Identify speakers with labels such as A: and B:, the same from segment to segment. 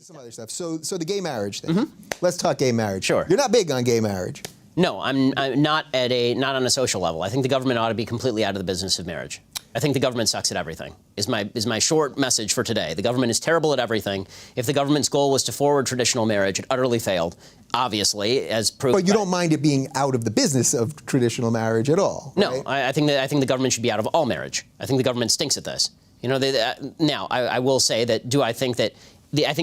A: some other stuff. So the gay marriage thing. Let's talk gay marriage.
B: Sure.
A: You're not big on gay marriage.
B: No, I'm not on a social level. I think the government ought to be completely out of the business of marriage. I think the government sucks at everything, is my short message for today. The government is terrible at everything. If the government's goal was to forward traditional marriage, it utterly failed, obviously, as proved. But
A: you don't mind it being out of the business of traditional marriage at all, right?
B: No, I think the government should be out of all marriage. I think the government stinks at this. You know, now, I will say that, I think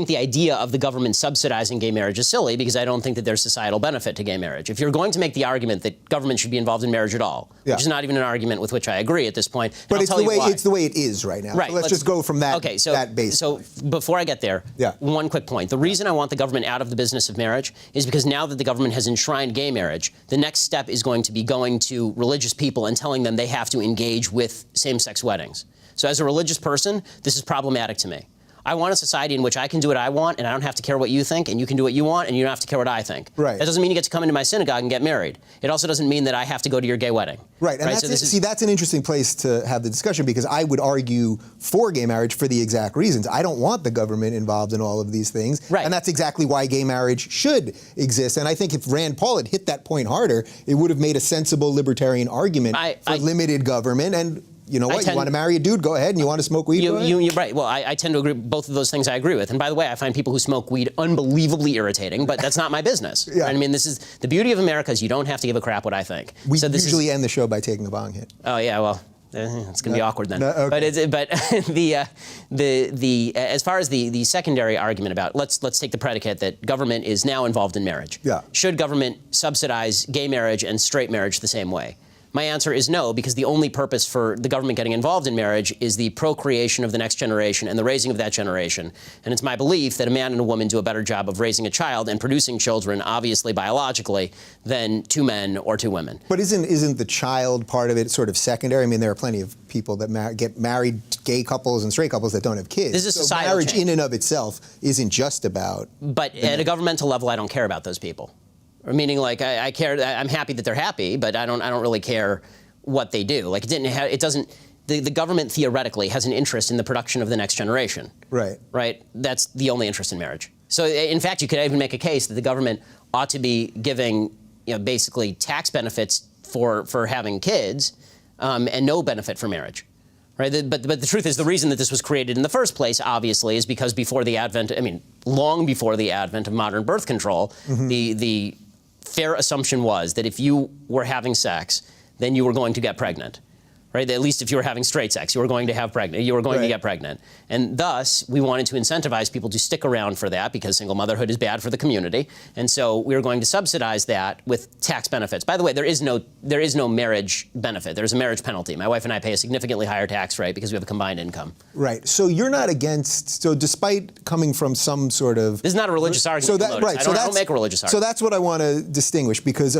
B: the idea of the government subsidizing gay marriage is silly because I don't think that there's societal benefit to gay marriage. If you're going to make the argument that government should be involved in marriage at all, which is not even an argument with which I agree at this point,
A: but it's the way it is right now.
B: Right.
A: So let's just go from that.
B: Okay.
A: That base.
B: So before I get there, one quick point. The reason I want the government out of the business of marriage is because now that the government has enshrined gay marriage, the next step is going to be going to religious people and telling them they have to engage with same-sex weddings. So as a religious person, this is problematic to me. I want a society in which I can do what I want, and I don't have to care what you think, and you can do what you want, and you don't have to care what I think.
A: Right.
B: That doesn't mean you get to come into my synagogue and get married. It also doesn't mean that I have to go to your gay wedding.
A: Right, and that's an interesting place to have the discussion because I would argue for gay marriage for the exact reasons. I don't want the government involved in all of these things, and that's exactly why gay marriage should exist. And I think if Rand Paul had hit that point harder, it would have made a sensible libertarian argument for limited government. And you know what? You want to marry a dude? Go ahead. And you want to smoke weed?
B: You're right. Well, I tend to agree. Both of those things I agree with. And by the way, I find people who smoke weed unbelievably irritating, but that's not my business. Right? I mean, this is the beauty of America is you don't have to give a crap what I think.
A: We usually end the show by taking a bong hit.
B: Oh yeah, well. It's going to be awkward then.
A: No, okay.
B: But as far as the secondary argument about let's take the predicate that government is now involved in marriage.
A: Yeah.
B: Should government subsidize gay marriage and straight marriage the same way? My answer is no, because the only purpose for the government getting involved in marriage is the procreation of the next generation and the raising of that generation. And it's my belief that a man and a woman do a better job of raising a child and producing children, obviously biologically, than two men or two women.
A: But isn't the child part of it sort of secondary? I mean, there are plenty of people that get married, gay couples and straight couples that don't have kids.
B: This is
A: so
B: societal
A: marriage
B: change.
A: in and of itself isn't just about.
B: But at a governmental level, I don't care about those people. Or meaning, like, I care. I'm happy that they're happy, but I don't really care what they do. Like the government theoretically has an interest in the production of the next generation.
A: Right.
B: Right? That's the only interest in marriage. So in fact, you could even make a case that the government ought to be giving, basically tax benefits for having kids, and no benefit for marriage. Right? But the truth is the reason that this was created in the first place, obviously, is because long before the advent of modern birth control, the fair assumption was that if you were having sex, then you were going to get pregnant, right? At least if you were having straight sex, you were going to get pregnant. And thus, we wanted to incentivize people to stick around for that because single motherhood is bad for the community. And so we were going to subsidize that with tax benefits. By the way, there is no marriage benefit. There's a marriage penalty. My wife and I pay a significantly higher tax rate because we have a combined income.
A: Right. So you're not against, so despite coming from some sort of.
B: This is not a religious argument. I don't make a religious argument.
A: So that's what I want to distinguish because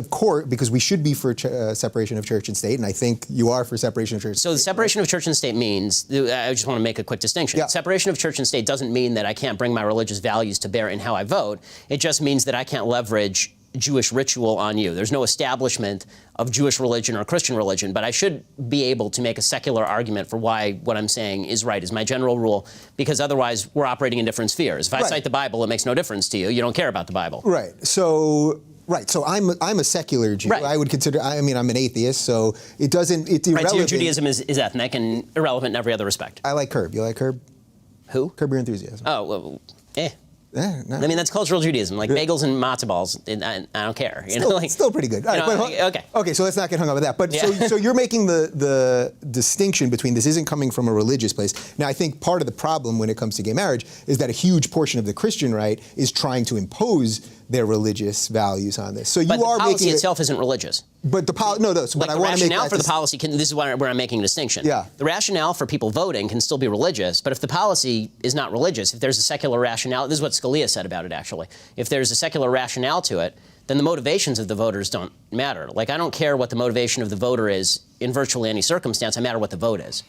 A: we should be for separation of church and state, and I think you are for separation of church and state.
B: So the separation of church and state means, I just want to make a quick distinction.
A: Yeah.
B: Separation of church and state doesn't mean that I can't bring my religious values to bear in how I vote. It just means that I can't leverage Jewish ritual on you. There's no establishment of Jewish religion or Christian religion, but I should be able to make a secular argument for why what I'm saying is right, is my general rule, because otherwise we're operating in different spheres. If I cite the Bible, it makes no difference to you. You don't care about the Bible.
A: Right. So I'm a secular Jew.
B: Right.
A: I would consider. I mean, I'm an atheist, so it's irrelevant.
B: Right. So your Judaism is ethnic and irrelevant in every other respect.
A: I like Curb. You like Curb?
B: Who?
A: Curb Your Enthusiasm.
B: Oh, well,
A: No.
B: I mean, that's cultural Judaism, like bagels and matzo balls. I don't care.
A: Still pretty good. All right, okay, so let's not get hung up with that. But so you're making the distinction between this isn't coming from a religious place. Now, I think part of the problem when it comes to gay marriage is that a huge portion of the Christian right is trying to impose their religious values on this. So
B: but the policy itself isn't religious.
A: But the
B: rationale for the policy, this is where I'm making a distinction.
A: Yeah.
B: The rationale for people voting can still be religious, but if the policy is not religious, if there's a secular rationale, this is what Scalia said about it, actually. If there's a secular rationale to it, then the motivations of the voters don't matter. Like, I don't care what the motivation of the voter is in virtually any circumstance. I matter what the vote is.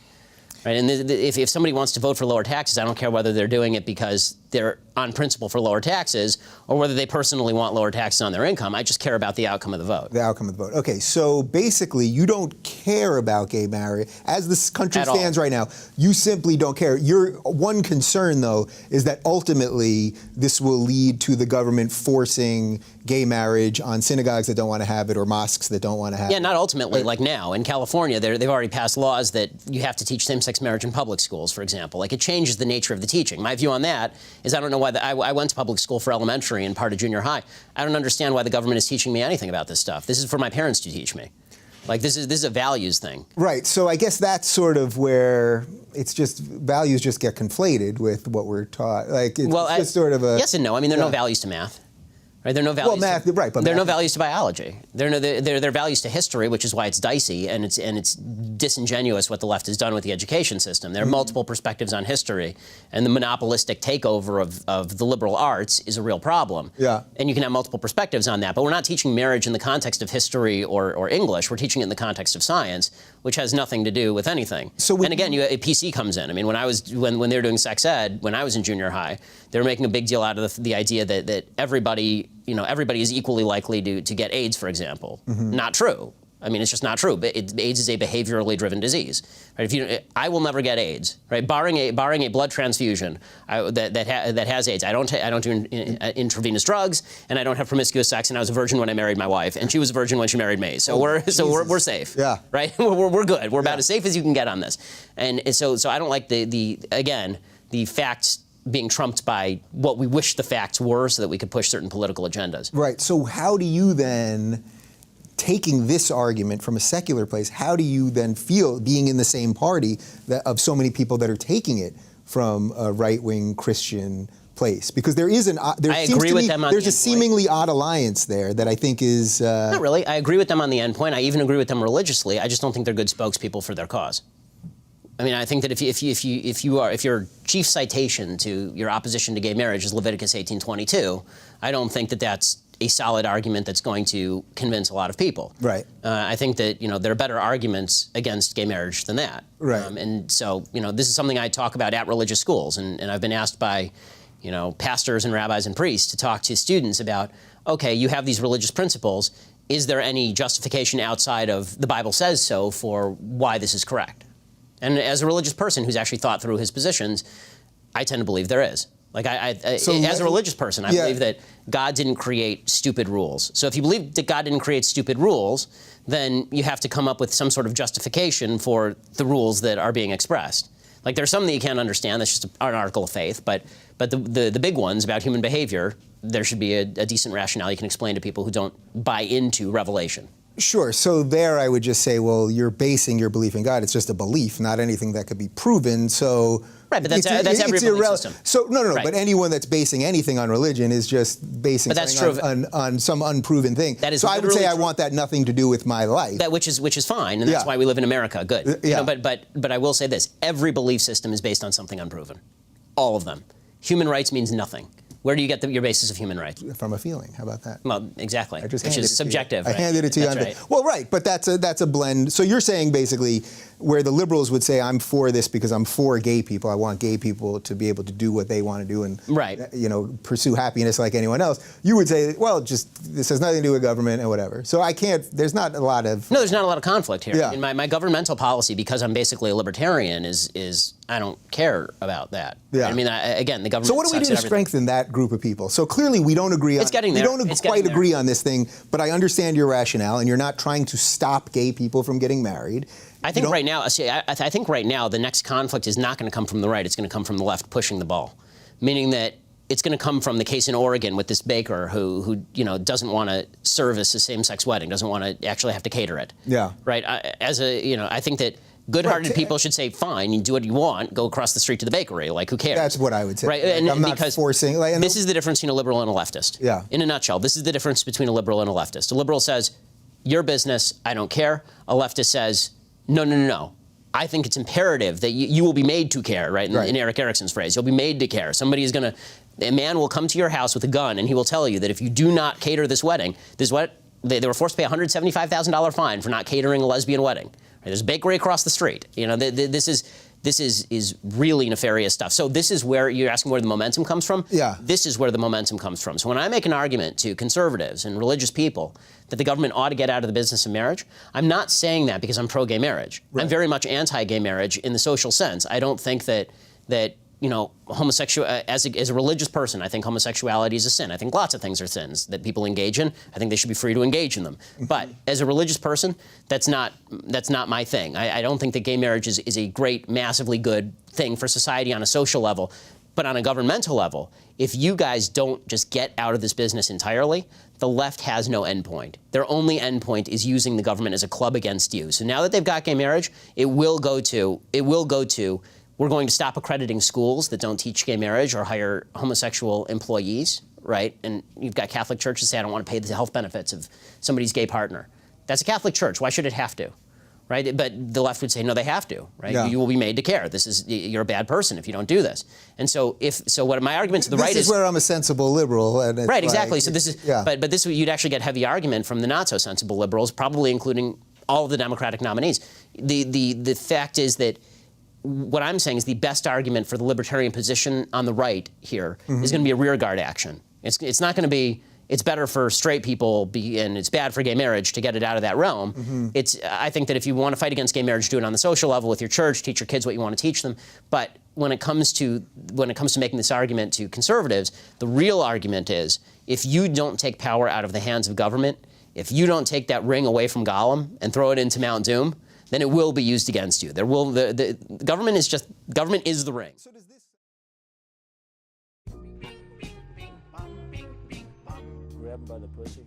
B: Right? And if somebody wants to vote for lower taxes, I don't care whether they're doing it because they're on principle for lower taxes or whether they personally want lower taxes on their income. I just care about the outcome of the vote.
A: The outcome of the vote. Okay, so basically you don't care about gay marriage. As this country stands right now, you simply don't care. Your one concern, though, is that ultimately this will lead to the government forcing gay marriage on synagogues that don't want to have it or mosques that don't want to have it.
B: Yeah, not ultimately. Like now in California, they've already passed laws that you have to teach same-sex marriage in public schools, for example. Like, it changes the nature of the teaching. My view on that is I don't know why I went to public school for elementary and part of junior high. I don't understand why the government is teaching me anything about this stuff. This is for my parents to teach me. Like, this is a values thing.
A: Right. So I guess that's sort of where it's just values just get conflated with what we're taught. Like, it's just sort of a...
B: Yes and no. I mean, there are no values to math. Right? There are no values.
A: Well, math, right, but
B: there are no values to biology. There are values to history, which is why it's dicey and it's disingenuous what the left has done with the education system. There are multiple perspectives on history, and the monopolistic takeover of the liberal arts is a real problem.
A: Yeah.
B: And you can have multiple perspectives on that, but we're not teaching marriage in the context of history or English. We're teaching it in the context of science, which has nothing to do with anything. So and again, a PC comes in. I mean, when they were doing sex ed, when I was in junior high, they were making a big deal out of the idea that everybody is equally likely to get AIDS, for example. Not true. I mean, it's just not true. AIDS is a behaviorally driven disease. Right? I will never get AIDS, right? Barring a blood transfusion that has AIDS. I don't do intravenous drugs, and I don't have promiscuous sex. And I was a virgin when I married my wife, and she was a virgin when she married me. So we're safe.
A: Yeah.
B: Right. We're good. We're about as safe as you can get on this. And so I don't like the facts being trumped by what we wish the facts were so that we could push certain political agendas.
A: Right. So how do you then, taking this argument from a secular place, how do you then feel being in the same party of so many people that are taking it from a right-wing Christian place? Because there's a seemingly odd alliance there that I think is...
B: Not really. I agree with them on the end point. I even agree with them religiously. I just don't think they're good spokespeople for their cause. I mean, I think that if your chief citation to your opposition to gay marriage is Leviticus 18:22, I don't think that that's a solid argument that's going to convince a lot of people.
A: Right.
B: I think that there are better arguments against gay marriage than that.
A: Right.
B: And so this is something I talk about at religious schools, and I've been asked by pastors and rabbis and priests to talk to students about, okay, you have these religious principles. Is there any justification outside of the Bible says so for why this is correct? And as a religious person who's actually thought through his positions, I tend to believe there is. Like, as a religious person, I believe that God didn't create stupid rules. So if you believe that God didn't create stupid rules, then you have to come up with some sort of justification for the rules that are being expressed. Like, there's some that you can't understand. That's just an article of faith. But the big ones about human behavior, there should be a decent rationale you can explain to people who don't buy into revelation.
A: Sure. So there I would just say, well, you're basing your belief in God. It's just a belief, not anything that could be proven. So
B: right, but that's every belief system.
A: So no. Right. But anyone that's basing anything on religion is just basing something on some unproven thing.
B: That is
A: so I would say I want that nothing to do with my life.
B: Which is fine, and that's why we live in America. Good. But I will say this: every belief system is based on something unproven. All of them. Human rights means nothing. Where do you get your basis of human rights?
A: From a feeling. How about that?
B: Well, exactly. Which is subjective.
A: I handed it to you.
B: Right.
A: Well, right, but that's a blend. So you're saying basically where the liberals would say, I'm for this because I'm for gay people. I want gay people to be able to do what they want to do and pursue happiness like anyone else. You would say, well, just this has nothing to do with government and whatever. So there's not a lot of...
B: No, there's not a lot of conflict here.
A: Yeah.
B: I mean, my governmental policy, because I'm basically a libertarian, is I don't care about that.
A: Yeah.
B: I mean, again, the government...
A: So what do we do to strengthen that group of people? So clearly we don't agree on...
B: It's getting there.
A: We don't quite agree on this thing, but I understand your rationale, and you're not trying to stop gay people from getting married.
B: I think right now the next conflict is not going to come from the right. It's going to come from the left pushing the ball, meaning that it's going to come from the case in Oregon with this baker who doesn't want to service a same-sex wedding, doesn't want to actually have to cater it.
A: Yeah.
B: Right. I think that good-hearted people should say, fine, you do what you want, go across the street to the bakery. Like, who cares?
A: That's what I would say.
B: Right.
A: Like, I'm not forcing.
B: This is the difference between a liberal and a leftist.
A: Yeah.
B: In a nutshell, this is the difference between a liberal and a leftist. A liberal says, your business, I don't care. A leftist says, no. I think it's imperative that you will be made to care, right? In Eric Erickson's phrase, you'll be made to care. A man will come to your house with a gun and he will tell you that if you do not cater this wedding, they were forced to pay a $175,000 fine for not catering a lesbian wedding. Right? There's a bakery across the street. This is this is really nefarious stuff. So this is where you're asking where the momentum comes from?
A: Yeah.
B: This is where the momentum comes from. So when I make an argument to conservatives and religious people that the government ought to get out of the business of marriage, I'm not saying that because I'm pro-gay marriage. Right. I'm very much anti-gay marriage in the social sense. I don't think that you know, as a religious person, I think homosexuality is a sin. I think lots of things are sins that people engage in. I think they should be free to engage in them. But as a religious person, that's not my thing. I don't think that gay marriage is a great, massively good thing for society on a social level. But on a governmental level, if you guys don't just get out of this business entirely, the left has no endpoint. Their only endpoint is using the government as a club against you. So now that they've got gay marriage, it will go to we're going to stop accrediting schools that don't teach gay marriage or hire homosexual employees, right? And you've got Catholic churches say, I don't want to pay the health benefits of somebody's gay partner. That's a Catholic church. Why should it have to, right? But the left would say, no, they have to, right? Yeah. You will be made to care. You're a bad person if you don't do this. And so what my argument to the right is...
A: This is where I'm a sensible liberal. And it's
B: right, exactly. So this is, yeah. But this, you'd actually get heavy argument from the not so sensible liberals, probably including all of the Democratic nominees. The fact is that what I'm saying is the best argument for the libertarian position on the right here is going to be a rearguard action. It's not going to be, it's better for straight people and it's bad for gay marriage to get it out of that realm. I think that if you want to fight against gay marriage, do it on the social level with your church, teach your kids what you want to teach them. But when it comes to making this argument to conservatives, the real argument is if you don't take power out of the hands of government, if you don't take that ring away from Gollum and throw it into Mount Doom, then it will be used against you. The government is the ring.
A: So does this...
C: Grab him by the pussy.